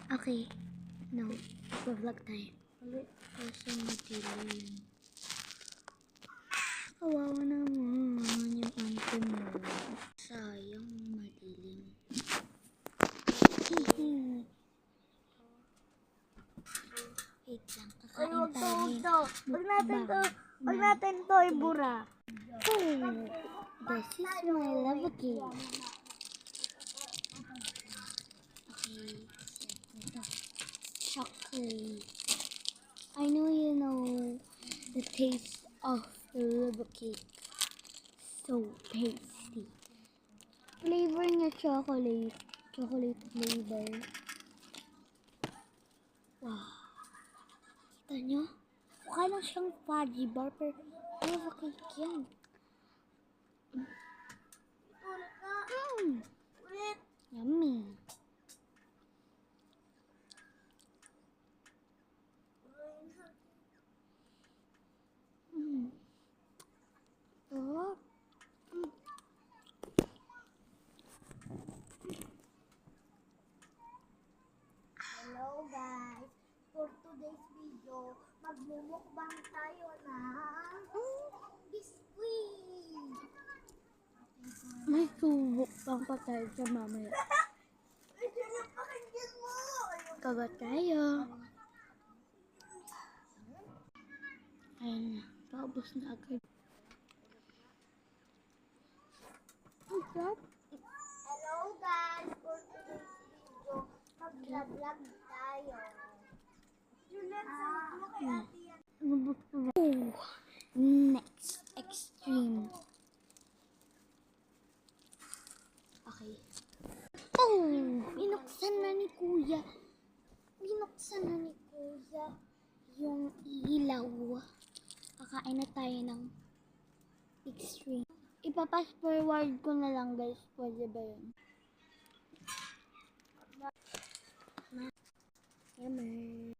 Okay. No. Vlog tayo. Kasi madilim. Kawawa naman yung auntie mo. Sayang madilim. Wait lang. Kakain tayo. Huwag natin to ibura. Oh, this is my love cake. Okay. Chocolate. I know you know the taste of the lava cake. So tasty. Flavor niya chocolate. Chocolate flavor. Wow. Kita nyo? Mukha lang siyang fudgy bar pero lava cake yan. Yummy. Oh. Hello guys! For today's video, magmumukbang tayo ng biscuit! May subok pang patay sa mamaya. Pakinggan mo! Kagat tayo. Ayan na. Paubos na agad. Ang sarap. Hello guys! For today's video, mag-vlog tayo. Lubos na. Oh, next extreme. Okay. Oh, binuksan na ni Kuya. Binuksan na ni Kuya yung ilaw. Kakain na tayo ng extreme. Ipapass forward ko na lang guys. Pwede ba yun? Yummy.